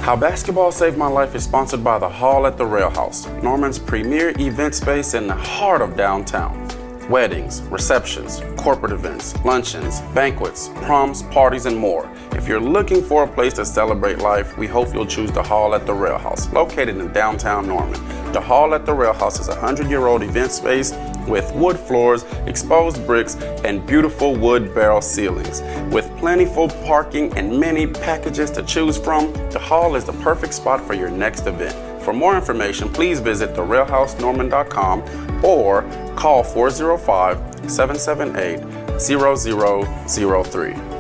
How Basketball Saved My Life is sponsored by the Hall at the Rail House, Norman's premier event space in the heart of downtown. Weddings, receptions, corporate events, luncheons, banquets, proms, parties, and more. If you're looking for a place to celebrate life, we hope you'll choose the Hall at the Rail House, located in downtown Norman. The Hall at the Rail House is a 100-year-old event space with wood floors, exposed bricks, and beautiful wood barrel ceilings. With plentiful parking and many packages to choose from, the Hall is the perfect spot for your next event. For more information, please visit therailhousenorman.com or call 405-778-0003.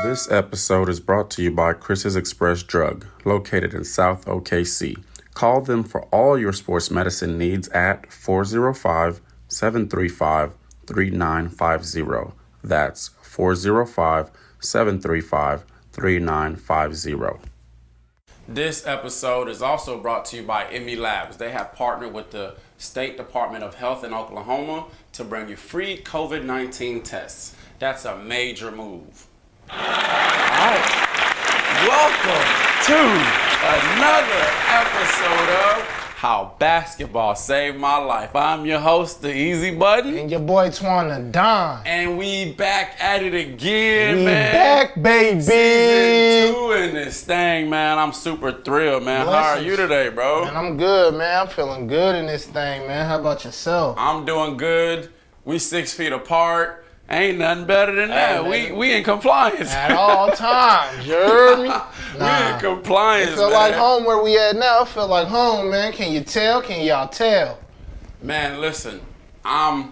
This episode is brought to you by Chris's Express Drug, located in South OKC. Call them for all your sports medicine needs at 405-735-3950. That's 405-735-3950. This episode is also brought to you by Emmy Labs. They have partnered with the State Department of Health in Oklahoma to bring you free COVID-19 tests. That's a major move. All right. Welcome to another episode of How Basketball Saved My Life. I'm your host, The Easy Button. And your boy, Twana Don. And we back at it again, we man. Back, baby. Season 2 in this thing, man. I'm super thrilled, man. Blessings. How are you today, bro? Man, I'm good, man. I'm feeling good in this thing, man. How about yourself? I'm doing good. We 6 feet apart. Ain't nothing better than that. We in compliance. At all times, you heard me? Nah. We in compliance, It feel man. like home where we at now. It feel like home, man. Can you tell? Can y'all tell? Man, listen. I'm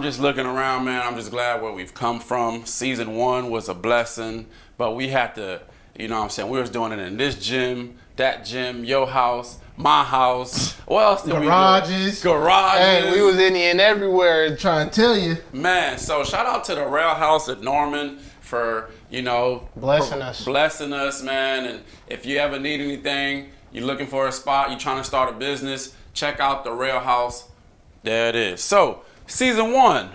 just looking around, man. I'm just glad where we've come from. Season 1 was a blessing, but we had to, you know what I'm saying, we was doing it in this gym, that gym, your house, my house. What else did Garages. we do? Garages. Hey, we was in and everywhere trying to tell you. Man, so shout out to the Rail House at Norman for, you know, Blessing us, man. And if you ever need anything, you're looking for a spot, you're trying to start a business, check out the Rail House. There it is. So, season 1.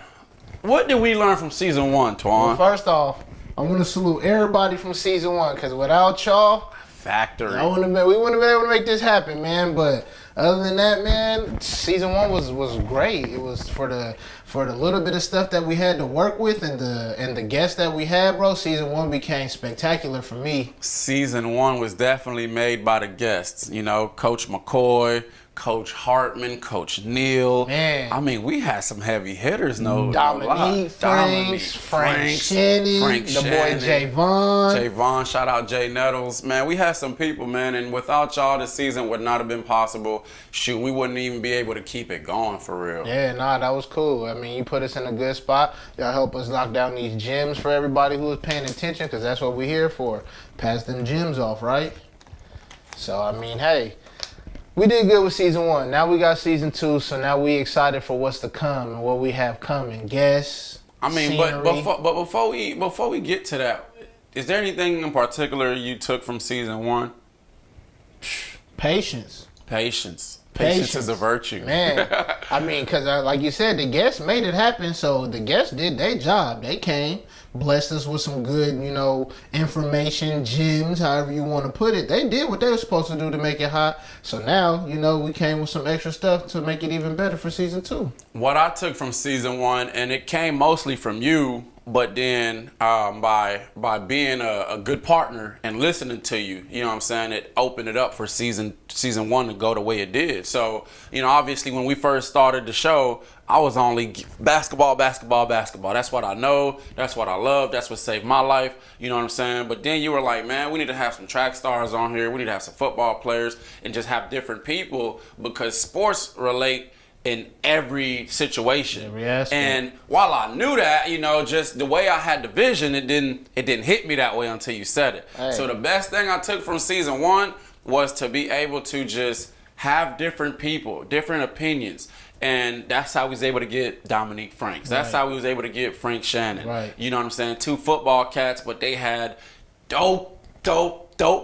What did we learn from season 1, Twan? Well, first off, I want to salute everybody from season 1, because without y'all, Factory. we wouldn't have been able to make this happen, man. But other than that, man, season 1 was great. It was for the little bit of stuff that we had to work with and the guests that we had, bro. Season 1 became spectacular for me. Season 1 was definitely made by the guests. You know, Coach McCoy, Coach Hartman, Coach Neal. Man. I mean, we had some heavy hitters, Dominique Franks, Frank Shannon, the boy Javon, shout out Jay Nettles. Man, we had some people, man, and without y'all, this season would not have been possible. Shoot, we wouldn't even be able to keep it going for real. Yeah, nah, that was cool. I mean, you put us in a good spot. Y'all help us knock down these gyms for everybody who was paying attention, because that's what we're here for. Pass them gyms off, right? So, I mean, hey. We did good with season 1. Now we got season 2, so now we excited for what's to come and what we have coming. Guests, I mean, scenery. but before we get to that, is there anything in particular you took from season 1? Patience. Patience is a virtue. Man, I mean, because like you said, the guests made it happen, so the guests did their job. They came, blessed us with some good, you know, information, gems, however you want to put it. They did what they were supposed to do to make it hot. So now, you know, we came with some extra stuff to make it even better for season 2. What I took from season 1, and it came mostly from you, but then by being a good partner and listening to you, you know what I'm saying, it opened it up for season 1 to go the way it did. So, you know, obviously when we first started the show, I was only basketball. That's what I know. That's what I love. That's what saved my life. You know what I'm saying? But then you were like, man, we need to have some track stars on here. We need to have some football players and just have different people, because sports relate in every situation. Every aspect. And while I knew that, you know, just the way I had the vision, it didn't hit me that way until you said it. Hey. So the best thing I took from season 1 was to be able to just have different people, different opinions. And that's how we was able to get Dominique Franks. That's how we was able to get Frank Shannon. Right. You know what I'm saying? 2 football cats, but they had dope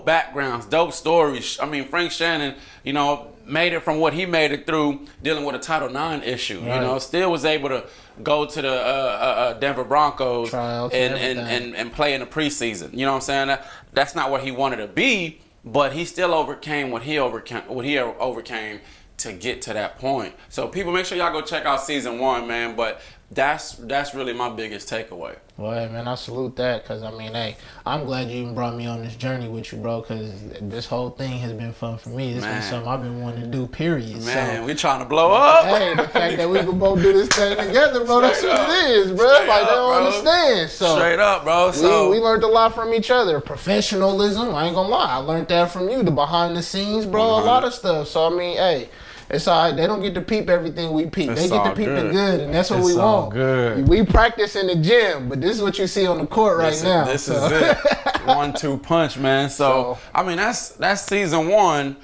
backgrounds, dope stories. I mean, Frank Shannon, you know, made it from what he made it through dealing with a Title IX issue. Right. You know, still was able to go to the Denver Broncos Tryouts and play in the preseason. You know what I'm saying? That's not where he wanted to be, but he still overcame what he overcame to get to that point. So people, make sure y'all go check out season 1, man. But that's really my biggest takeaway. Well, hey, man, I salute that because, I mean, hey, I'm glad you even brought me on this journey with you, bro, because this whole thing has been fun for me. This has been something I've been wanting to do, period. Man, so, we trying to blow up. Hey, the fact that we can both do this thing together, bro, that's what it is, bro. Like, they don't understand. So, straight up, bro. So we learned a lot from each other. Professionalism, I ain't gonna lie. I learned that from you. The behind the scenes, bro, a lot of stuff. So, I mean, hey, it's all right. They don't get to peep everything we peep. They get to peep the good, and that's what we want. Good. We practice in the gym, but this is what you see on the court now. This is it. 1-2 punch, man. So, I mean, that's season 1.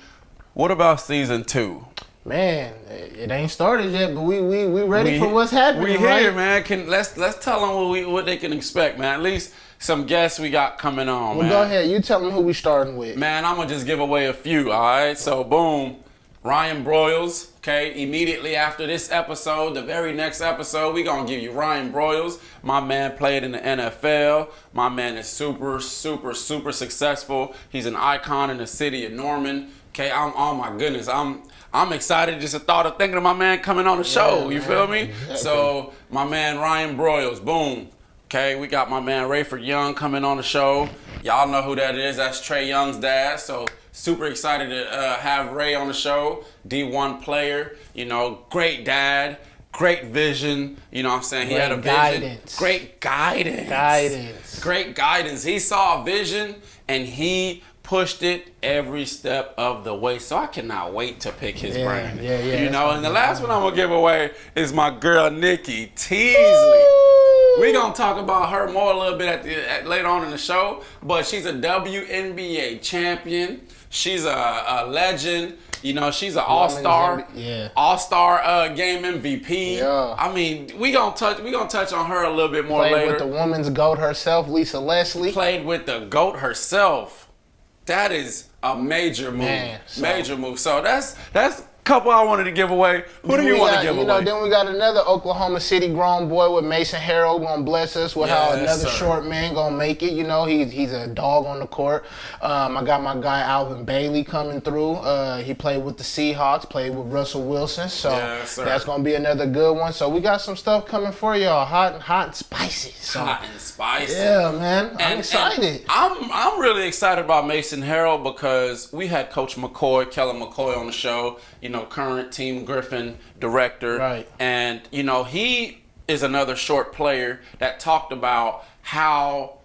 What about season 2? Man, it ain't started yet, but we ready for what's happening. We right? here, man. Let's tell them what they can expect, man. At least some guests we got coming on, man. Well, go ahead. You tell them who we starting with. Man, I'm gonna just give away a few. All right. So, boom. Ryan Broyles, okay? Immediately after this episode, the very next episode, we gonna give you Ryan Broyles. My man played in the NFL. My man is super, super, super successful. He's an icon in the city of Norman. Okay, oh my goodness, I'm excited just the thought of thinking of my man coming on the show. You feel me? Exactly. So my man Ryan Broyles, boom. Okay, we got my man Rayford Young coming on the show. Y'all know who that is. That's Trey Young's dad. So super excited to have Ray on the show. D1 player, you know, great dad, great vision. You know what I'm saying? He had a vision. Guidance. Great guidance. Great guidance. He saw a vision and he pushed it every step of the way. So I cannot wait to pick his brain. Yeah. You know, and the last one I'm going to give away is my girl, Nikki Teasly. We're going to talk about her more a little bit later on in the show, but she's a WNBA champion. She's a legend. You know, she's an all-star game MVP. Yeah. I mean, we gonna touch on her a little bit more later. Played with the woman's GOAT herself, Lisa Leslie. Played with the GOAT herself. That is a major move. Man, major move. So that's a couple I wanted to give away. Who do you want to give away? Then we got another Oklahoma City grown boy with Mason Harrell gonna bless us with how another short man gonna make it. You know, he's a dog on the court. I got my guy Alvin Bailey coming through. He played with the Seahawks, played with Russell Wilson. So that's gonna be another good one. So we got some stuff coming for y'all, hot and spicy. So, hot and spicy. Yeah, man. I'm excited. I'm really excited about Mason Harrell because we had Coach McCoy, Kellen McCoy on the show. You know, current Team Griffin director. Right. And, you know, he is another short player that talked about how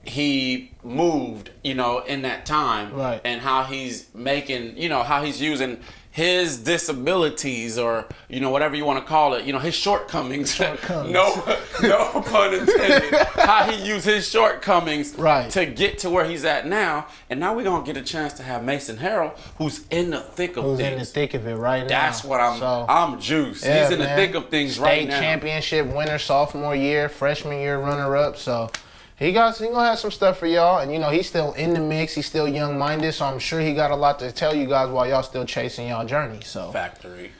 he moved, you know, in that time. Right. And how he's making, you know, how he's using his disabilities or, you know, whatever you want to call it, you know, his shortcomings. No pun intended. How he used his shortcomings to get to where he's at now. And now we're going to get a chance to have Mason Harrell, who's in the thick of things. Who's in the thick of it right now. That's what I'm juiced. Yeah, he's in the thick of things right now. State championship winner sophomore year, freshman year runner-up. So he gonna have some stuff for y'all, and you know he's still in the mix. He's still young-minded, so I'm sure he got a lot to tell you guys while y'all still chasing y'all journey. So Factory.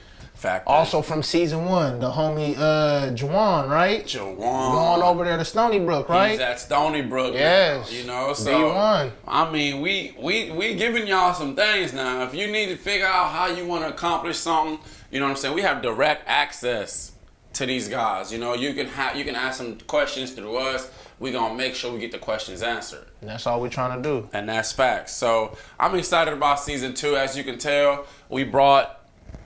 Also from season 1, the homie Juwan, right? Juwan going over there to Stony Brook, right? He's at Stony Brook. Yes. Now, you know, so D1. I mean, we giving y'all some things now. If you need to figure out how you want to accomplish something, you know what I'm saying. We have direct access to these guys. You know, you can ask some questions through us. We're going to make sure we get the questions answered. And that's all we're trying to do. And that's facts. So I'm excited about season 2. As you can tell, we brought,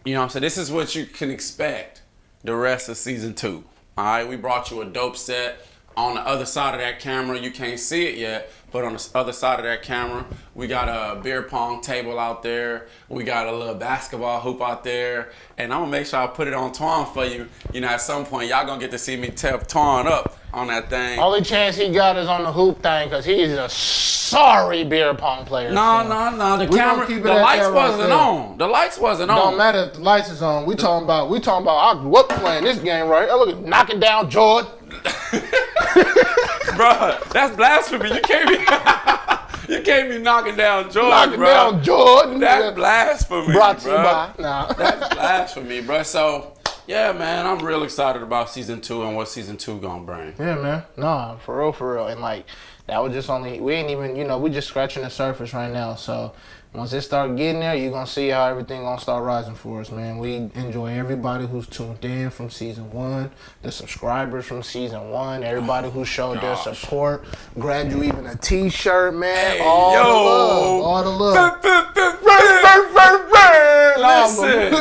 you know what I'm saying, this is what you can expect the rest of season 2. All right, we brought you a dope set. On the other side of that camera, you can't see it yet, but on the other side of that camera, we got a beer pong table out there. We got a little basketball hoop out there. And I'm going to make sure I put it on Twan for you. You know, at some point, y'all going to get to see me tap Twan up on that thing. Only chance he got is on the hoop thing because he's a sorry beer pong player. No. The camera, the lights wasn't on. The lights wasn't on. Don't matter if the lights is on. We talking about I grew up playing this game, right? I look at knocking down Jordan. Bruh, that's blasphemy. You can't be. You can't be knocking down Jordan, Knocking bro. down Jordan. That's blasphemy, Brought to you bro. by. Nah. That's blasphemy, bro. So, yeah, man, I'm real excited about season 2 and what season 2 gonna bring. Yeah, man. Nah, for real. And like, that was just only, we ain't even, we just scratching the surface right now. So once it start getting there, you're gonna see how everything gonna start rising for us, man. We enjoy everybody who's tuned in from season 1, the subscribers from season 1, everybody who showed their support. Grabbed you even a t-shirt, man. Hey, all yo. the love. All the love. Listen,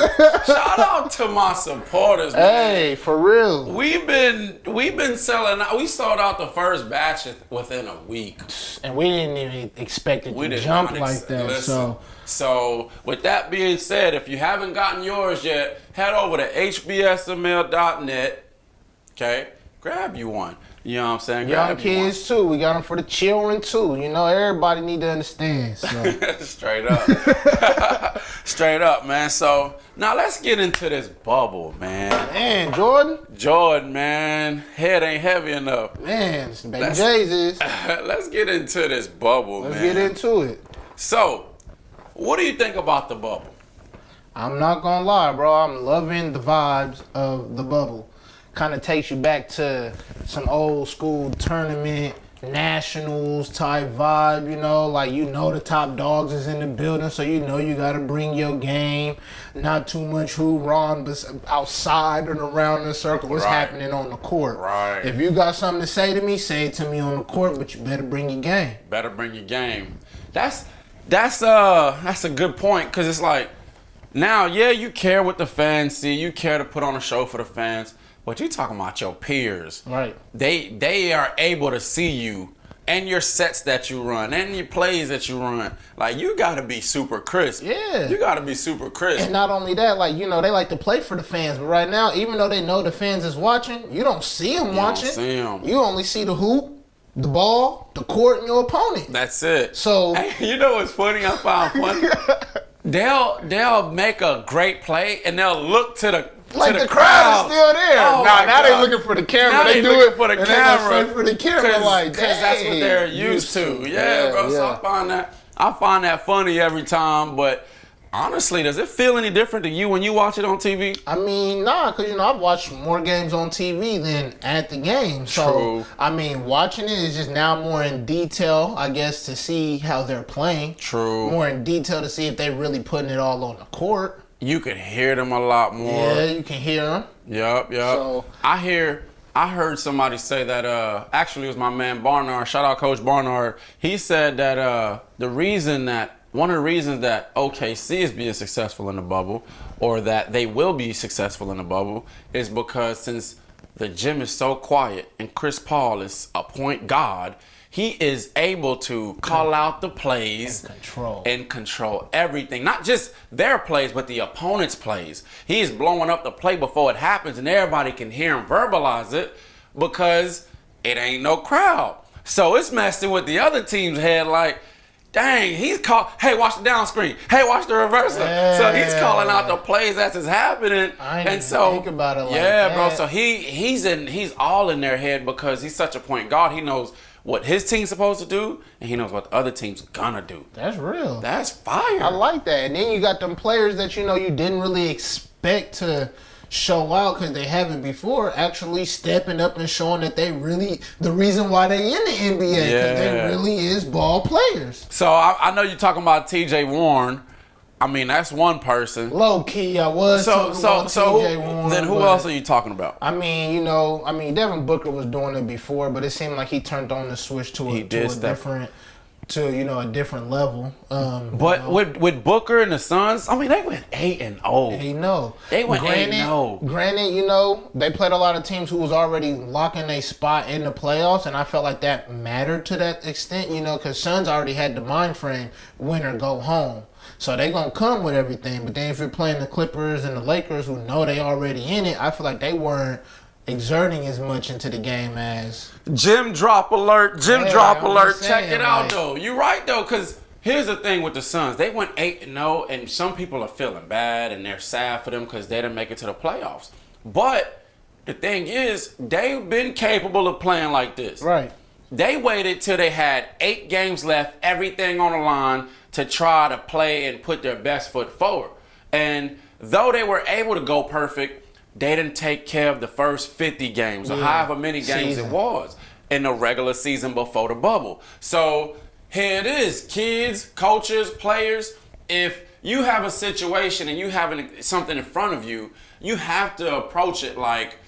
shout out to my supporters, man. Hey, for real. We've been selling out. We sold out the first batch within a week. And we didn't even expect it to did jump not like that. Listen, so with that being said, if you haven't gotten yours yet, head over to HBSML.net. Okay, grab you one. You know what I'm saying? Young kids too. We got them for the children too. Everybody need to understand. So. Straight up. Straight up, man. So now let's get into this bubble, man. Man, Jordan, man. Head ain't heavy enough. Man, it's baby Jay's is. Let's get into this bubble, man. Let's get into it. So, what do you think about the bubble? I'm not gonna lie, bro. I'm loving the vibes of the bubble. Kind of takes you back to some old school tournament, nationals type vibe, like the top dogs is in the building, so you gotta bring your game. Not too much hoorah, but outside and around the circle. What's happening on the court? Right. If you got something to say to me, say it to me on the court, but you better bring your game. Better bring your game. That's a good point, because it's like, now, yeah, you care what the fans see, you care to put on a show for the fans. But you talking about your peers. Right. They are able to see you and your sets that you run and your plays that you run. Like, you got to be super crisp. Yeah. You got to be super crisp. And not only that, they like to play for the fans. But right now, even though they know the fans is watching, you don't see them watching. You don't see them. You only see the hoop, the ball, the court, and your opponent. That's it. So. Hey, you know what's funny? I found funny? They'll make a great play and they'll look to the the crowd is still there. Oh now they looking for the camera. Now they do looking it for the and camera. They for the camera, because that's what they're used to. Yeah, bro. So I find that funny every time. But honestly, does it feel any different to you when you watch it on TV? I mean, nah, because I've watched more games on TV than at the game. So True. I mean, watching it is just now more in detail, I guess, to see how they're playing. True. More in detail to see if they're really putting it all on the court. You could hear them a lot more. Yeah, you can hear them. Yep. So I heard somebody say that, actually it was my man Barnard, shout out Coach Barnard. He said that one of the reasons that OKC is being successful in the bubble, or that they will be successful in the bubble, is because since the gym is so quiet and Chris Paul is a point guard, he is able to call out the plays and control everything. Not just their plays, but the opponent's plays. He is blowing up the play before it happens, and everybody can hear him verbalize it because it ain't no crowd. So it's messing with the other team's head like, dang, he's hey, watch the down screen. Hey, watch the reversal. Yeah. So he's calling out the plays as it's happening. I didn't think about it like that. Yeah, bro. So he's all in their head because he's such a point guard. He knows what his team's supposed to do, and he knows what the other team's gonna do. That's real. That's fire. I like that. And then you got them players that you didn't really expect to show out because they haven't before, actually stepping up and showing that they really the reason why they in the NBA, because they really is ball players. So I know you're talking about TJ Warren. I mean, that's one person. Low key, I was talking about TJ Warren. Then who else are you talking about? I mean, Devin Booker was doing it before, but it seemed like he turned on the switch to a different level. But with Booker and the Suns, I mean, they went 8-0. 8-0. They went 8-0. Granted, they played a lot of teams who was already locking a spot in the playoffs, and I felt like that mattered to that extent, because Suns already had the mind frame, win or go home. So they gonna come with everything. But then if you're playing the Clippers and the Lakers, who know they already in it, I feel like they weren't exerting as much into the game as. Gym drop alert. Check it out, though. You're right, though, because here's the thing with the Suns. They went 8-0, and some people are feeling bad, and they're sad for them because they didn't make it to the playoffs. But the thing is, they've been capable of playing like this. Right. They waited till they had 8 games left, everything on the line, to try to play and put their best foot forward. And though they were able to go perfect, they didn't take care of the first 50 games or however many games it was in the regular season before the bubble. So here it is, kids, coaches, players. If you have a situation and you have something in front of you, you have to approach it like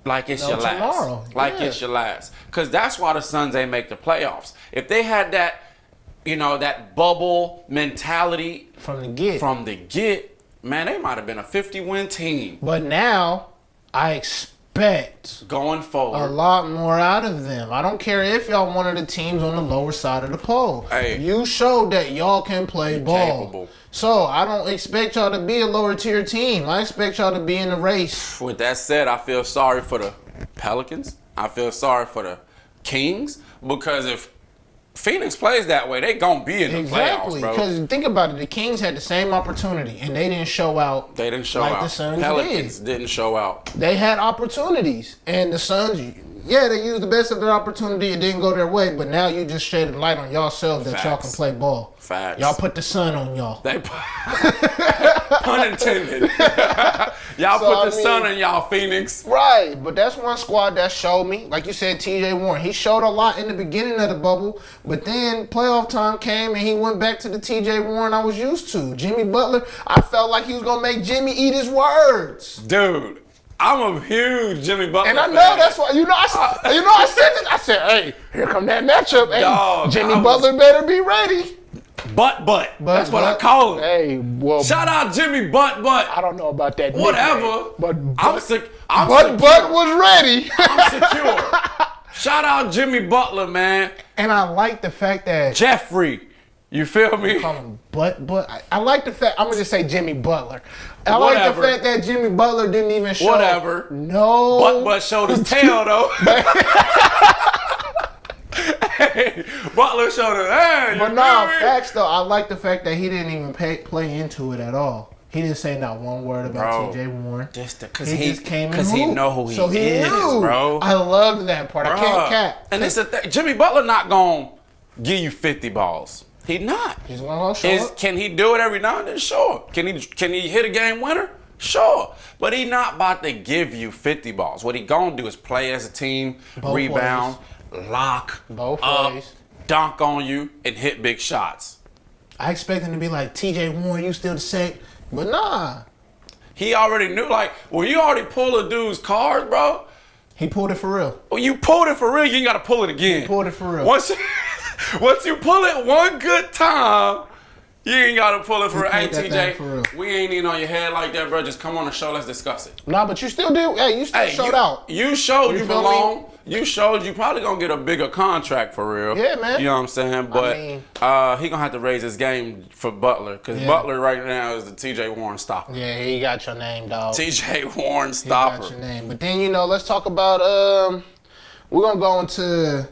it's your last. It's your last. Because that's why the Suns ain't make the playoffs. If they had that, that bubble mentality from the get, man, they might have been a 50-win team. But now, I expect going forward a lot more out of them. I don't care if y'all one of the teams on the lower side of the pole. Hey, you showed that y'all can play ball. Capable. So I don't expect y'all to be a lower tier team. I expect y'all to be in the race. With that said, I feel sorry for the Pelicans. I feel sorry for the Kings, because if Phoenix plays that way, they gonna be in the playoffs, bro. Because think about it, the Kings had the same opportunity, and they didn't show out. They didn't show out. The Suns Pelicans didn't show out. They had opportunities, and the Suns, they used the best of their opportunity. It didn't go their way, but now you just shedded light on y'all-selves that y'all can play ball. Facts. Y'all put the sun on y'all. Pun intended. Y'all put the sun on y'all, Phoenix. Right, but that's one squad that showed me. Like you said, T.J. Warren. He showed a lot in the beginning of the bubble, but then playoff time came and he went back to the T.J. Warren I was used to. Jimmy Butler, I felt like he was going to make Jimmy eat his words. Dude, I'm a huge Jimmy Butler and I know fan. That's why, I said this. I said, hey, here come that matchup. Hey, dog, Jimmy Butler better be ready. But that's what I call him. Hey, well, shout out Jimmy But. I don't know about that. Whatever. Nickname, but I'm secure. But was ready. I'm secure. Shout out Jimmy Butler, man. And I like the fact that Jeffrey. You feel me? Call him But. I like the fact. I'm gonna just say Jimmy Butler. I like the fact that Jimmy Butler didn't even show. Whatever. No. But showed his tail though. Hey, Butler showed it. Hey, but facts though. I like the fact that he didn't even play into it at all. He didn't say not one word about T.J. Warren. Because he know who he is, knew. Bro. I loved that part. Bro. I can't cap. And it's the thing. Jimmy Butler not gonna give you 50 balls. He not. He's gonna show up. Can he do it every now and then? Sure. Can he hit a game winner? Sure. But he not about to give you 50 balls. What he gonna do is play as a team, rebound, lock, both ways, dunk on you, and hit big shots. I expect him to be like, T.J. Warren, you still the same. But nah. He already knew, when you already pull a dude's card, bro. He pulled it for real. When you pulled it for real, you ain't got to pull it again. He pulled it for real. Once you pull it one good time, you ain't got to pull it for real. Hey, TJ, we ain't even on your head like that, bro. Just come on the show. Let's discuss it. Nah, but you still do. Hey, you still showed out. You showed you belong. You showed you probably going to get a bigger contract for real. Yeah, man. You know what I'm saying? But he going to have to raise his game for Butler because Butler right now is the T.J. Warren stopper. Yeah, he got your name, dog. T.J. Warren stopper. He got your name. But then, let's talk about, we're going to go into,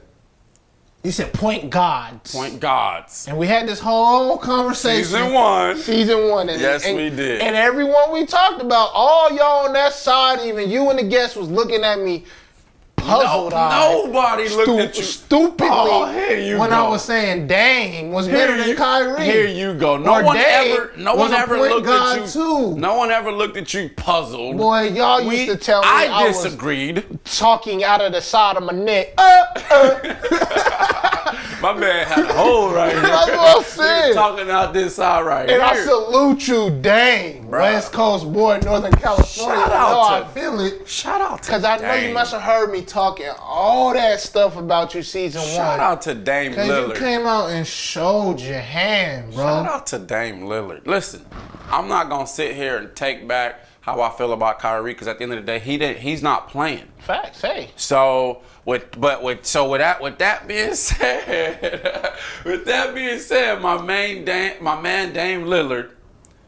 you said point guards. Point guards. And we had this whole conversation. Season one. And, yes, we did. And everyone we talked about, all y'all on that side, even you and the guests was looking at me puzzled. Nobody looked at you stupidly when I was saying Dame was better than Kyrie. Here you go. No one ever looked at you. Too. No one ever looked at you puzzled. Boy, y'all used to tell me I disagreed. Was talking out of the side of my neck. My man had a hole right here. That's what I'm saying. Talking out this side right here. And I salute you, Dame. Bruh. West Coast boy, Northern California. I feel it. Shout out to Dame. Because I know you must have heard me talking all that stuff about you season one. Shout out to Dame Lillard. Because you came out and showed your hand, bro. Shout out to Dame Lillard. Listen, I'm not going to sit here and take back how I feel about Kyrie because at the end of the day, he's not playing. Facts, hey. So with that being said, my man Dame Lillard,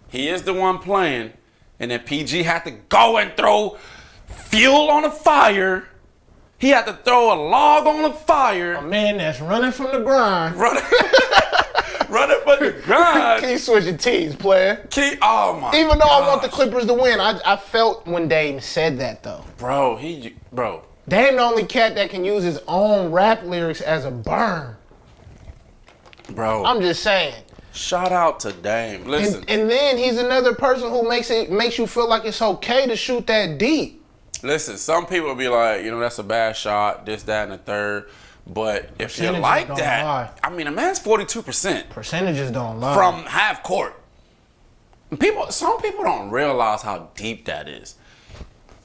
he is the one playing, and then PG had to go and throw fuel on a fire. He had to throw a log on a fire. A man that's running from the grind. Running from the grind. Keep switching teams, player. Oh my Even though I want the Clippers to win, I felt when Dame said that though. Bro, Dame the only cat that can use his own rap lyrics as a burn. Bro. I'm just saying. Shout out to Dame. Listen. And then he's another person who makes you feel like it's okay to shoot that deep. Listen, some people be like, that's a bad shot, this, that, and the third. But if you like that, lie. I mean, a man's 42%. Percentages don't lie. From half court. Some people don't realize how deep that is.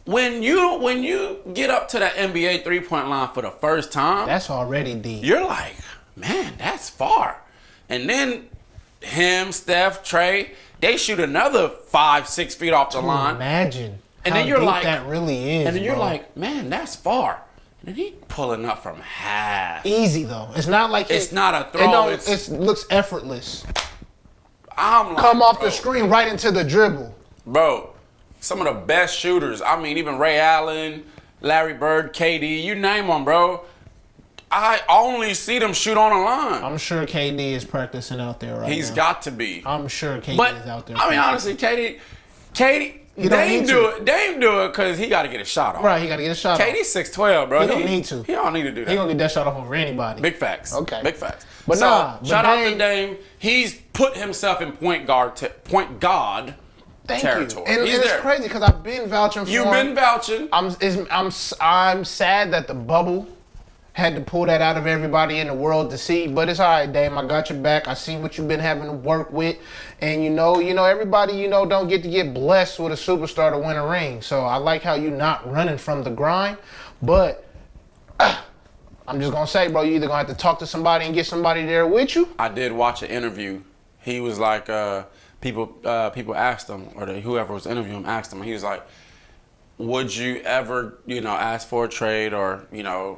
When you get up to that NBA 3-point line for the first time, that's already deep. You're like, man, that's far. And then him, Steph, Trey, they shoot another 5-6 feet off the line. Imagine. And how then you're deep like, that really is. And then you're bro. like, man, that's far. And then he pulling up from half. Easy though. It's not like it's not a throw. It looks effortless. I'm like, come off the screen right into the dribble. Bro, some of the best shooters. I mean, even Ray Allen, Larry Bird, KD, you name them, bro. I only see them shoot on a line. I'm sure KD is practicing out there right now. He's got to be. I'm sure KD is out there. I mean, honestly, KD, Dame do it because he got to get a shot off. Right, he got to get a shot off. KD's 6'12", bro. He don't need to. He don't need to do that. He gonna get that shot off over anybody. Big facts. Okay. Big facts. But shout out to Dame. He's put himself in point guard territory. And it's crazy because I've been vouching for him. You've been vouching. I'm sad that the bubble had to pull that out of everybody in the world to see, but it's all right, Dame. I got your back. I seen what you've been having to work with, and everybody don't get to get blessed with a superstar to win a ring. So I like how you not running from the grind, but I'm just gonna say, bro, you either gonna have to talk to somebody and get somebody there with you. I did watch an interview. He was like, people asked him, or whoever was interviewing him asked him, and he was like, would you ever, ask for a trade or,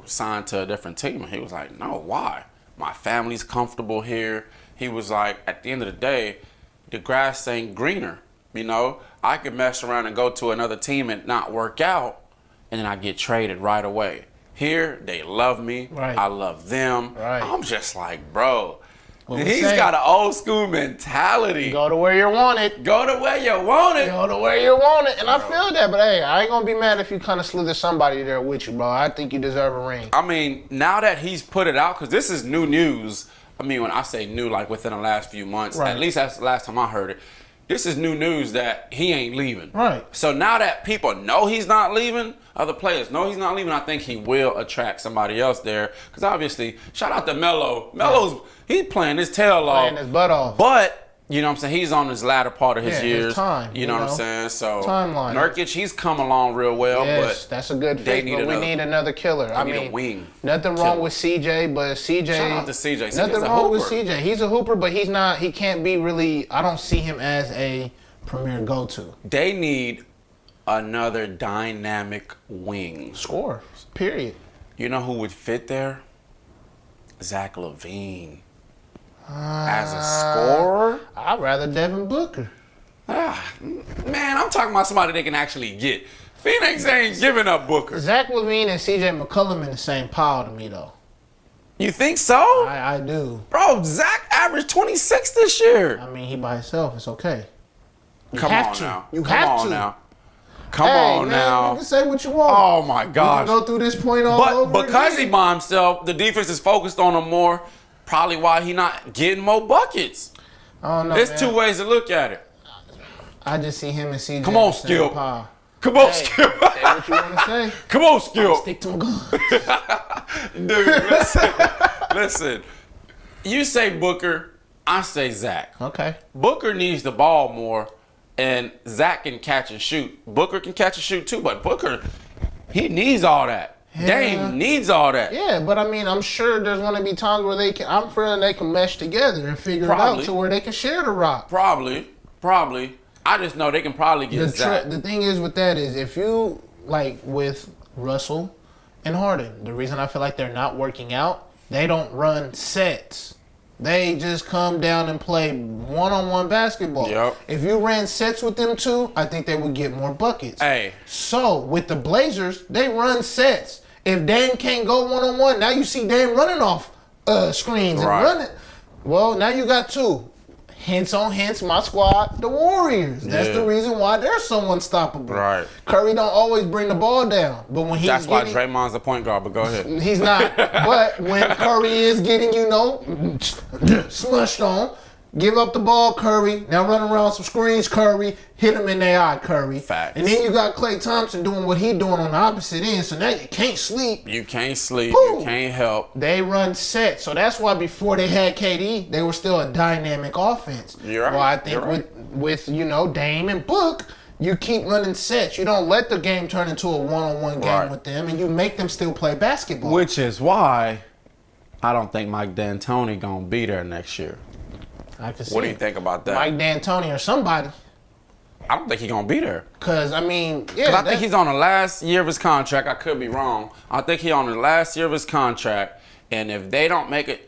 sign to a different team? And he was like, no, why? My family's comfortable here. He was like, at the end of the day, the grass ain't greener. I could mess around and go to another team and not work out, and then I get traded right away. Here, they love me. Right. I love them. Right. I'm just like, bro. He's got an old school mentality. Go to where you want it. Go to where you want it. Go to where you want it. And I feel that, but hey, I ain't gonna be mad if you kind of slither somebody there with you, bro. I think you deserve a ring. I mean, now that he's put it out, because this is new news. I mean, when I say new, like within the last few months, right. At least that's the last time I heard it. This is new news that he ain't leaving. Right. So now that people know he's not leaving, other players know he's not leaving, I think he will attract somebody else there. Because obviously, shout out to Melo. Melo's, he's playing his tail off. Playing his butt off. But, you know what I'm saying, he's on his latter part of his years. His time. You know what I'm saying? So, timeline. Nurkic, he's come along real well. Yes, but that's a good fit, but we need another killer. I mean, a wing. Nothing wrong with CJ, but CJ. Shout out to CJ. Nothing wrong with CJ. He's a hooper, but he can't be really, I don't see him as a premier go-to. They need another dynamic wing. Score, period. You know who would fit there? Zach LaVine. As a scorer? I'd rather Devin Booker. Man, I'm talking about somebody they can actually get. Phoenix ain't giving up Booker. Zach LaVine and CJ McCollum in the same pile to me, though. You think so? I do. Bro, Zach averaged 26 this year. I mean, he by himself. It's okay. Come on now. You have to. Come on man, now. You can say what you want. Oh my gosh. You can go through this point all over But because again. he by himself, the defense is focused on him more. Probably why he not getting more buckets. I don't know. There's two ways to look at it. I just see him and CJ. Come on, Skip. Come on, Skip. Say what you want to say. Come on, Skip. Stick to my guns. Dude, listen. You say Booker, I say Zach. Okay. Booker needs the ball more, and Zach can catch and shoot. Booker can catch and shoot too, but Booker, he needs all that. Yeah. Dame needs all that. Yeah, but I mean, I'm sure there's going to be times where I'm feeling they can mesh together and figure it out to where they can share the rock. Probably. I just know they can probably get Zach. The thing is with that is if you, like with Russell and Harden, the reason I feel like they're not working out, they don't run sets. They just come down and play one-on-one basketball. Yep. If you ran sets with them two, I think they would get more buckets. Hey. So, with the Blazers, they run sets. If Dame can't go one-on-one, now you see Dame running off screens and running. Well, now you got two. Hence on hence, my squad, the Warriors. That's the reason why they're so unstoppable. Right. Curry don't always bring the ball down, but when he's That's why Draymond's a point guard. But go ahead. He's not. But when Curry is getting, smushed on, give up the ball, Curry. Now run around some screens, Curry. Hit him in the eye, Curry. Facts. And then you got Klay Thompson doing what he doing on the opposite end. So now you can't sleep. You can't sleep. Boom. You can't help. They run set. So that's why before they had KD, they were still a dynamic offense. You're right. Well, I think with Dame and Book, you keep running sets. You don't let the game turn into a one-on-one game with them, and you make them still play basketball. Which is why I don't think Mike Dantoni gonna be there next year. I can see What do you think about that? Mike Dantoni or somebody. I don't think he's going to be there. Because, I mean, I think he's on the last year of his contract. I could be wrong. I think he's on the last year of his contract. And if they don't make it,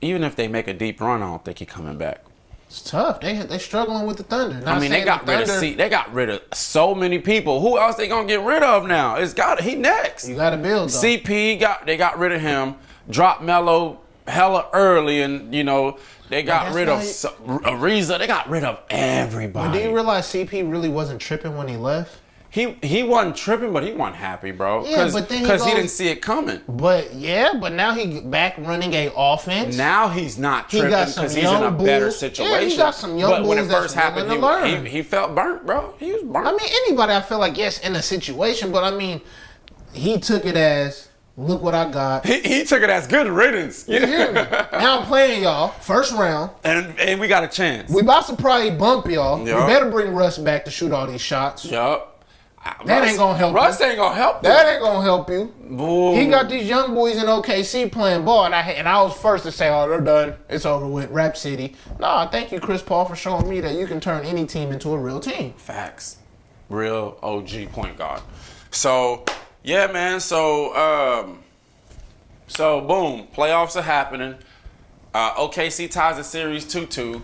even if they make a deep run, I don't think he's coming back. It's tough. They struggling with the Thunder. They got rid of so many people. Who else they going to get rid of now? He next. You got to build, though. CP, they got rid of him. Dropped Melo hella early, and, they got rid of Ariza. They got rid of everybody. But do you realize CP really wasn't tripping when he left? He wasn't tripping, but he wasn't happy, bro. Yeah, but then because he didn't see it coming. But now he back running a offense. Now he's not tripping because he's in a better situation. Yeah, he got some young bulls. But when it first happened, he felt burnt, bro. He was burnt. I mean, anybody I feel like in a situation, but I mean, he took it as. Look what I got. He took it as good riddance. You hear me? Now I'm playing y'all. First round. And we got a chance. We about to probably bump y'all. Yep. We better bring Russ back to shoot all these shots. Yup. That ain't going to help Russ ain't going to help you. That ain't going to help you. Boo. He got these young boys in OKC playing ball. And I was first to say, they're done. It's over with. Rap City. Nah, thank you, Chris Paul, for showing me that you can turn any team into a real team. Facts. Real OG point guard. So, yeah, man. So, boom, playoffs are happening. OKC ties the series 2-2.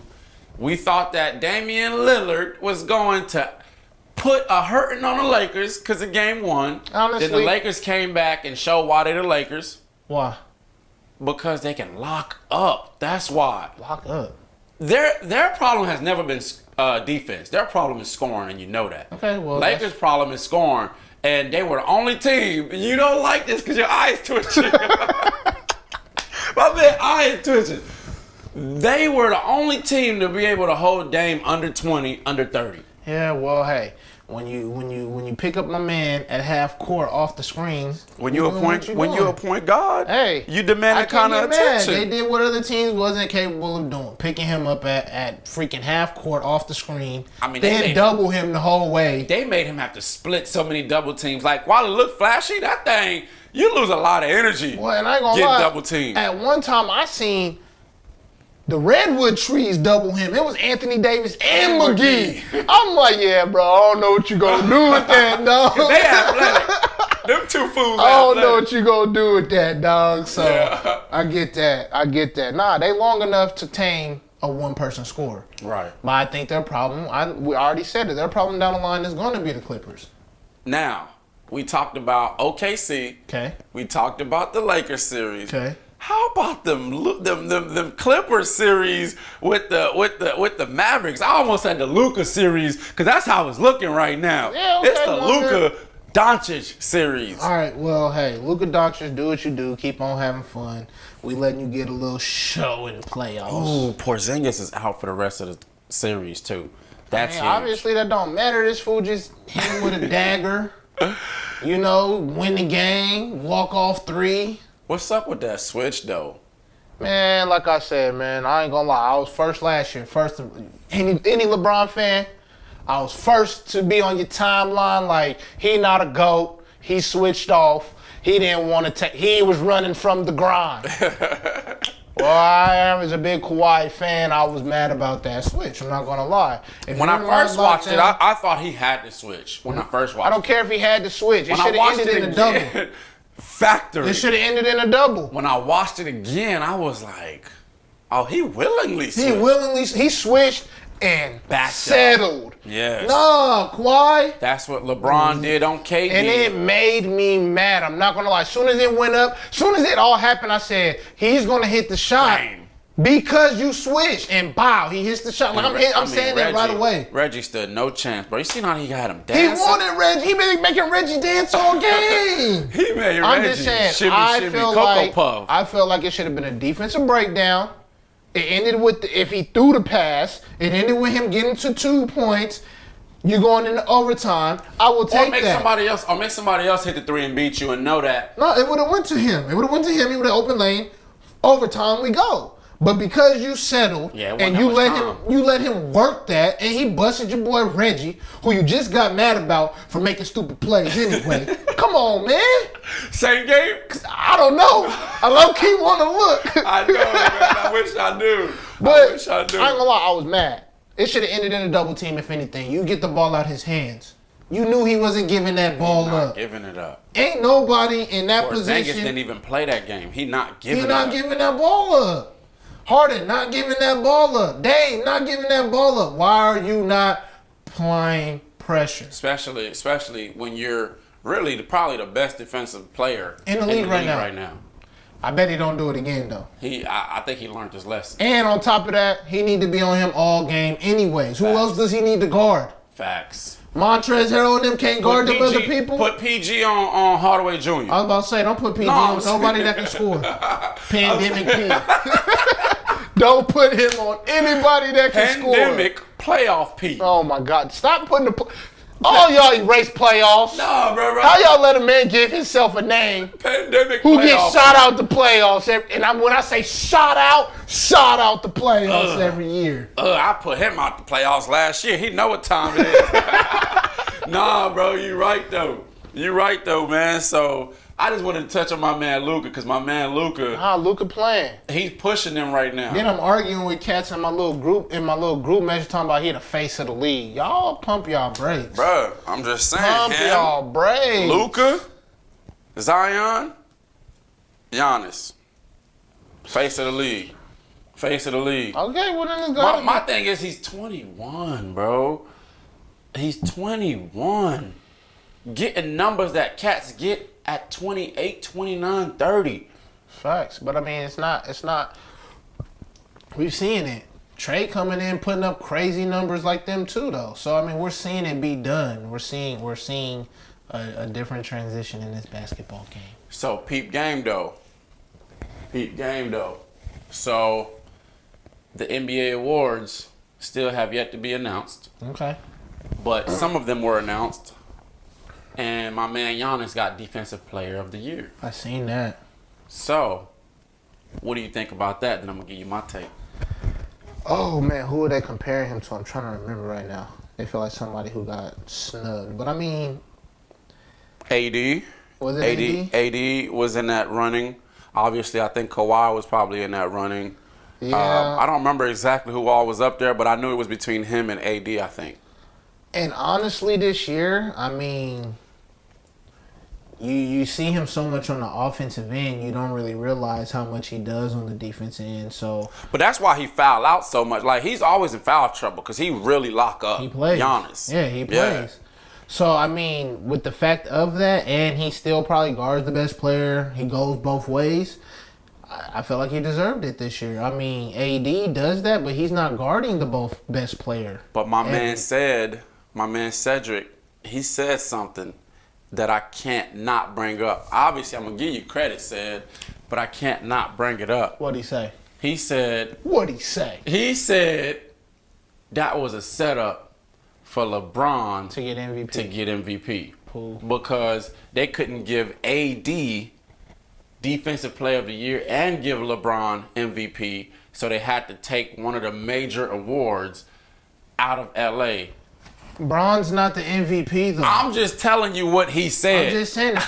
We thought that Damian Lillard was going to put a hurting on the Lakers because of game one. Honestly. Then the Lakers came back and showed why they're the Lakers. Why? Because they can lock up. That's why. Lock up. Their problem has never been defense. Their problem is scoring, and you know that. Okay, well. Lakers' problem is scoring. And they were the only team. You don't like this because your eyes twitching. My man, eyes twitching. They were the only team to be able to hold Dame under 20, under 30. Yeah, well, hey, when you pick up my man at half court off the screen, when you a point guard, hey, you demand that kind of attention. They did what other teams wasn't capable of doing, picking him up at freaking half court off the screen. I mean, then double him the whole way. They made him have to split so many double teams. Like, while it looked flashy, that thing, you lose a lot of energy. Well, and I ain't gonna getting lie, double teamed. At one time, I seen the Redwood Trees double him. It was Anthony Davis and McGee. I'm like, yeah, bro, I don't know what you gonna do with that, dog. They athletic. Them two fools I don't know what you gonna do with that, dog. So yeah. I get that. Nah, they long enough to tame a one-person scorer. Right. But I think their problem, we already said it, their problem down the line is going to be the Clippers. Now, we talked about OKC. Okay. We talked about the Lakers series. Okay. How about them Clippers series with the Mavericks? I almost said the Luka series because that's how it's looking right now. Yeah, okay, it's the Luka Doncic series. All right, well, hey, Luka Doncic, do what you do. Keep on having fun. We letting you get a little show in the playoffs. Oh, Porzingis is out for the rest of the series too. That's huge. Obviously that don't matter. This fool just hit him with a dagger. Win the game, walk off 3. What's up with that switch, though? Man, like I said, man, I ain't gonna lie. I was first last year. Any LeBron fan, I was first to be on your timeline like, he not a GOAT. He switched off. He didn't want to take, he was running from the grind. Well, I was a big Kawhi fan. I was mad about that switch. I'm not gonna lie. When I first watched it, I thought he had to switch. When I first watched it. I don't care if he had to switch. It should have ended in a double. Factory. It should have ended in a double. When I watched it again, I was like, oh, he willingly switched. He switched and settled. Yeah. No, Kawhi. That's what LeBron did on KD. And it made me mad. I'm not going to lie. As soon as it went up, as soon as it all happened, I said, he's going to hit the shot. Bang. Because you switched and bow, he hits the shot. Like, I'm saying that right away. Reggie stood no chance, bro. You seen how he had him dancing? He wanted Reggie. He been making Reggie dance all game. He made I'm Reggie just saying. shimmy, Cocoa Puff. I felt like it should have been a defensive breakdown. It ended with if he threw the pass. It ended with him getting to 2 points. You going into overtime. I will take that. Or make somebody else hit the three and beat you and know that. No, it would have went to him. He would have open lane. Overtime we go. But because you settled and you let him work that, and he busted your boy Reggie, who you just got mad about for making stupid plays anyway. Come on, man. Same game? I don't know. I low-key want to look. I know, man. I wish I knew. But I wish I knew. I ain't gonna lie, I was mad. It should have ended in a double team, if anything. You get the ball out his hands. You knew he wasn't giving that ball up. Giving it up. Ain't nobody in that position. Porzingis didn't even play that game. He not giving that ball up. Harden not giving that ball up. Dame not giving that ball up. Why are you not applying pressure? Especially when you're really probably the best defensive player in the league right now. I bet he don't do it again though. I think he learned his lesson. And on top of that, he need to be on him all game anyways. Facts. Who else does he need to guard? Facts. Montrezl Harrell and them can't guard them other people. Put PG on Hardaway Jr. I was about to say, don't put PG on nobody that can score. Pandemic P. Don't put him on anybody that can score. Pandemic playoff P. Oh my God! Stop putting all y'all erase playoffs. No, bro. How y'all let a man give himself a name? Pandemic who playoff. Gets shot out the playoffs? And when I say shot out the playoffs every year. I put him out the playoffs last year. He know what time it is. Nah, bro, you right though, man. So I just wanted to touch on my man Luka, because my man Luka. Luka playing. He's pushing them right now. Then I'm arguing with cats in my little group message talking about he the face of the league. Y'all pump y'all brakes. Bro, I'm just saying. Pump y'all brakes. Luka, Zion, Giannis. Face of the league. Okay, well then it's got my thing is he's 21, bro. He's 21. Getting numbers that cats get at 28, 29, 30. Facts. But I mean, it's not. We've seen it. Trey coming in, putting up crazy numbers like them too, though. So I mean, we're seeing it be done. We're seeing a different transition in this basketball game. So peep game though. So the NBA awards still have yet to be announced. Okay. But some of them were announced. And my man Giannis got Defensive Player of the Year. I seen that. So, what do you think about that? Then I'm going to give you my take. Oh, man, who are they comparing him to? I'm trying to remember right now. They feel like somebody who got snubbed. But, I mean... AD. Was it AD? AD was in that running. Obviously, I think Kawhi was probably in that running. Yeah. I don't remember exactly who all was up there, but I knew it was between him and AD, I think. And honestly, this year, I mean... You see him so much on the offensive end, you don't really realize how much he does on the defensive end. So, but that's why he foul out so much. Like, he's always in foul trouble because he really lock up. He plays. Giannis. Yeah, he plays. Yeah. So, I mean, with the fact of that, and he still probably guards the best player, he goes both ways, I feel like he deserved it this year. I mean, AD does that, but he's not guarding the both best player. But my man Cedric, he said something that I can't not bring up. Obviously, I'm going to give you credit, Ced, but I can't not bring it up. What'd he say? He said... What'd he say? He said that was a setup for LeBron to get MVP. Cool. Because they couldn't give AD Defensive Player of the Year and give LeBron MVP, so they had to take one of the major awards out of LA. Bron's not the MVP though. I'm just telling you what he said. I'm just saying if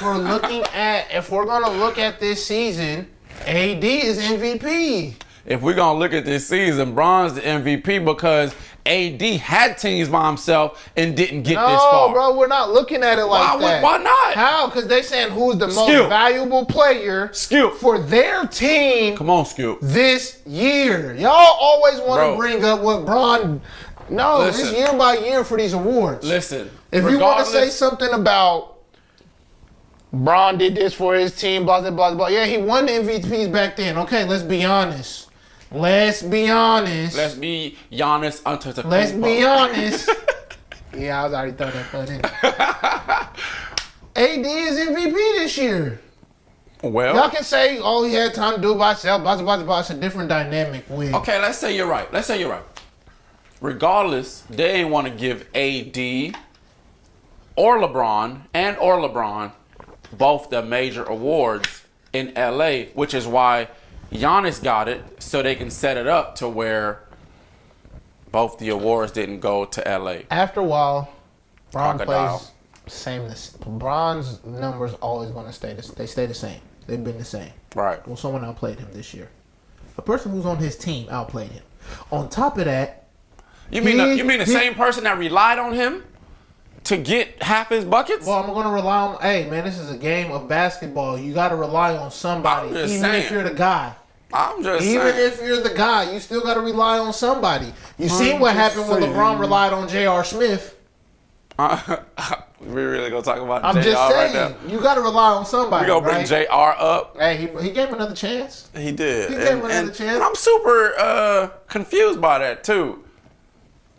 we're gonna look at this season, AD is MVP. If we're gonna look at this season, Bron's the MVP because AD had teams by himself and didn't get this far. No, bro, we're not looking at it like that. Why not? How? Because they saying who's the most valuable player for their team. Come on, Scoop. This year. Y'all always want to bring up what Bron. No, it's year by year for these awards. Listen, if you want to say something about Bron did this for his team, blah, blah, blah, blah. Yeah, he won the MVPs back then. Okay, let's be honest. Let's be honest. Let's be Giannis Antetokounmpo. Let's be honest. Yeah, I was already throwing that fun in. AD is MVP this year. Well, y'all can say, oh, he had time to do it by himself. It's a different dynamic with. Okay, let's say you're right. Regardless, they ain't want to give AD or LeBron both the major awards in LA, which is why Giannis got it, so they can set it up to where both the awards didn't go to LA. After a while, Bron Crocodile. plays sameness. Bron's numbers always going to stay the same. They've been the same. Right. Well, someone outplayed him this year. A person who's on his team outplayed him. On top of that, You mean the same person that relied on him to get half his buckets? Well, I'm going to rely on. Hey, man, this is a game of basketball. You got to rely on somebody, if you're the guy. I'm just saying. saying. Even if you're the guy, you still got to rely on somebody. You seen what happened when LeBron relied on J.R. Smith. We really gonna talk about I'm JR just saying, right now? You got to rely on somebody. We gonna bring JR up. Hey, he gave him another chance. He did. He gave him another chance. And I'm super confused by that too.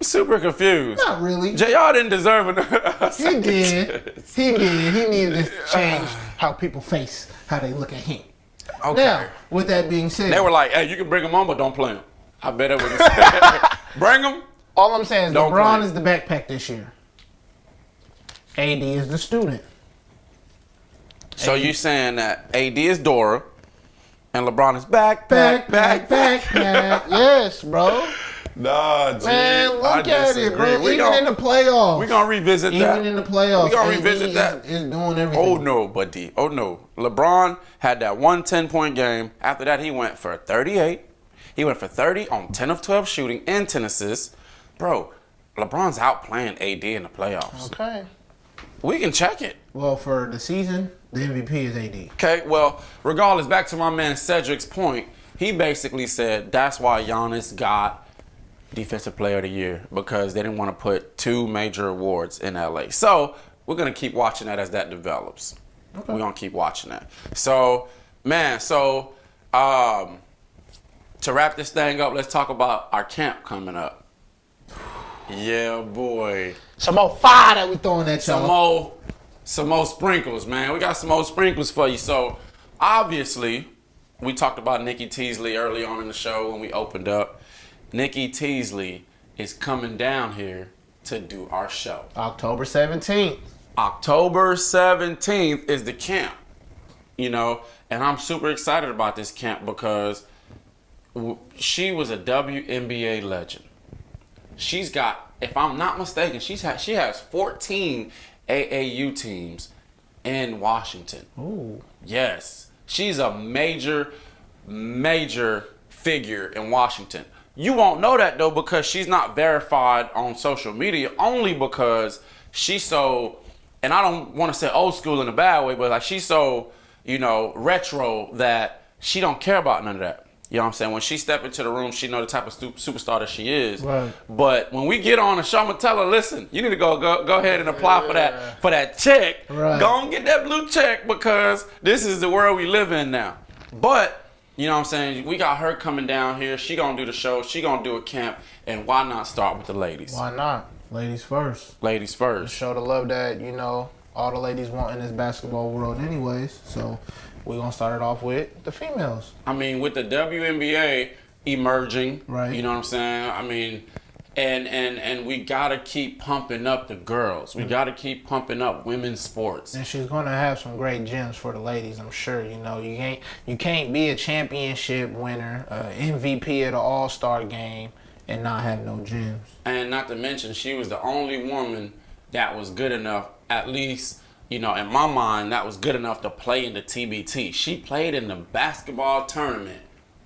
Super confused. Not really. JR didn't deserve it. He did. He needed to change how people face, how they look at him. Okay. Now, with that being said, They were like, "Hey, you can bring him on, but don't play him." I bet it was. Bring him. all I'm saying is Don't LeBron play. is the backpack this year. AD is the student. So you saying that AD is Dora, and LeBron is backpack. Yes, bro. Nah, G, Man, look at it, bro. Even in the playoffs. We're going to revisit that. Even in the playoffs. We're going to AD revisit that. Is doing everything. Oh, no, buddy. Oh, no. LeBron had that 1 10-point game. After that, he went for 38. He went for 30 on 10 of 12 shooting and 10 assists. Bro, LeBron's outplaying AD in the playoffs. Okay. We can check it. Well, for the season, the MVP is AD. Okay, well, regardless, back to my man Cedric's point, he basically said that's why Giannis got Defensive Player of the Year, because they didn't want to put 2 major awards in LA. So we're going to keep watching that as that develops. Okay. We're going to keep watching that. So, man, to wrap this thing up, let's talk about our camp coming up. Yeah, boy. Some more fire that we throwing at y'all. Some more sprinkles, man. We got some more sprinkles for you. So, obviously, we talked about Nikki Teasly early on in the show when we opened up. Nikki Teasly is coming down here to do our show. October 17th. October 17th is the camp, and I'm super excited about this camp because she was a WNBA legend. She's got, if I'm not mistaken, she has 14 AAU teams in Washington. Ooh. Yes. She's a major figure in Washington. You won't know that, though, because she's not verified on social media, only because she's so, and I don't want to say old school in a bad way, but like she's so, retro that she don't care about none of that. You know what I'm saying? When she step into the room, she know the type of superstar that she is. Right. But when we get on the show, I'm gonna tell her, listen, you need to go ahead and apply for that check. Right. Go and get that blue check, because this is the world we live in now. But you know what I'm saying? We got her coming down here. She gonna do the show. She gonna do a camp. And why not start with the ladies? Why not? Ladies first. Ladies first. Show the love that, all the ladies want in this basketball world anyways. So we're going to start it off with the females. I mean, with the WNBA emerging, right? You know what I'm saying? I mean, and we got to keep pumping up the girls. We got to keep pumping up women's sports. And she's going to have some great gems for the ladies, I'm sure. You can't be a championship winner, MVP at an all-star game, and not have no gems. And not to mention, she was the only woman that was good enough, at least, in my mind, that was good enough to play in the TBT. She played in the basketball tournament.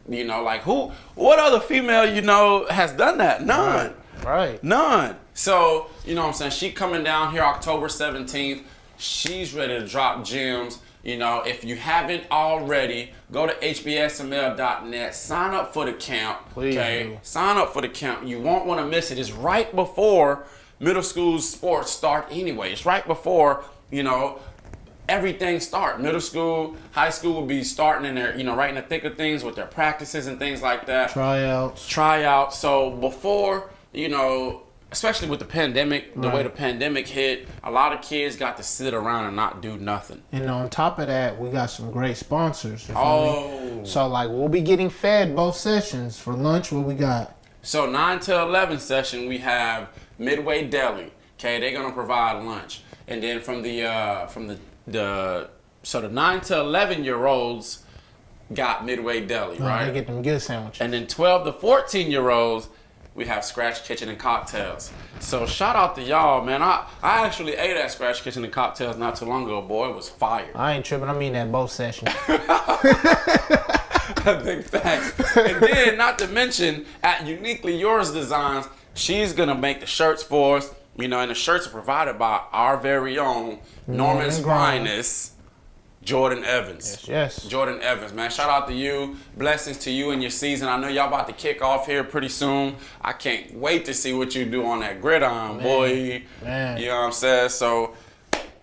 What other female, has done that? None. Right. None. So, you know what I'm saying? She coming down here October 17th. She's ready to drop gems. If you haven't already, go to HBSML.net. Sign up for the camp. Please do. Sign up for the camp. You won't want to miss it. It's right before middle school sports start anyway. It's right before, everything start. Middle school, high school will be starting in their, right in the thick of things with their practices and things like that. Tryouts. So before, especially with the pandemic, the way the pandemic hit, a lot of kids got to sit around and not do nothing. And on top of that, we got some great sponsors. So like we'll be getting fed both sessions. For lunch, what we got? So 9 to 11 session, we have Midway Deli. Okay, they're gonna provide lunch, and then from the 9 to 11-year-olds got Midway Deli, right? They get them good sandwiches. And then 12 to 14-year-olds, we have Scratch Kitchen and Cocktails. So shout out to y'all, man. I actually ate at Scratch Kitchen and Cocktails not too long ago. Boy, it was fire. I ain't tripping. I mean at both sessions. Big facts. And then, not to mention, at Uniquely Yours Designs, she's gonna make the shirts for us. And the shirts are provided by our very own Norman's finest, Jordan Evans. Yes. Jordan Evans, man. Shout out to you. Blessings to you and your season. I know y'all about to kick off here pretty soon. I can't wait to see what you do on that gridiron, boy. Man. You know what I'm saying? So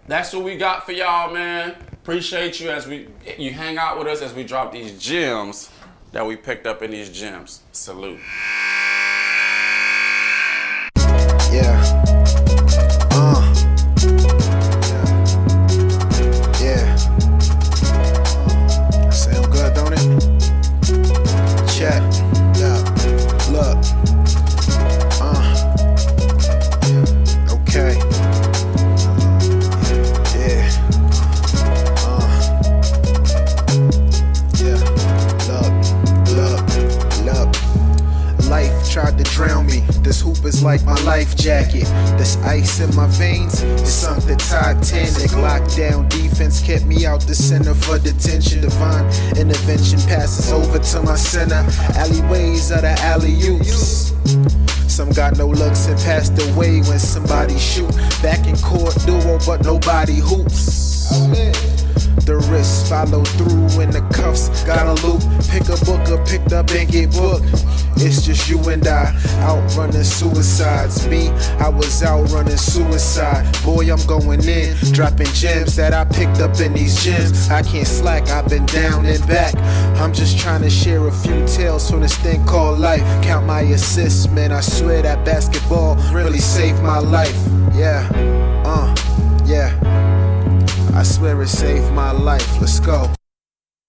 that's what we got for y'all, man. Appreciate you as you hang out with us as we drop these gems that we picked up in these gyms. Salute. Yeah. Sound good, don't it? Check. Yeah. Look. Okay. Yeah. Look. Life tried to drown me. This hoop is like my life jacket. This ice in my veins is sunk the Titanic. Lockdown defense kept me out the center for detention. Divine intervention passes over to my center. Alleyways are the alley-oops. Some got no looks and passed away when somebody shoot. Back in court duo, but nobody hoops. The wrists follow through in the cuffs. Got a loop, pick a book up, picked up and get booked. It's just you and I, out running suicides. Me, I was out running suicide. Boy, I'm going in, dropping gems that I picked up in these gyms. I can't slack, I've been down and back. I'm just trying to share a few tales from this thing called life. Count my assists, man, I swear that basketball really saved my life. Yeah, yeah. I swear it saved my life. Let's go.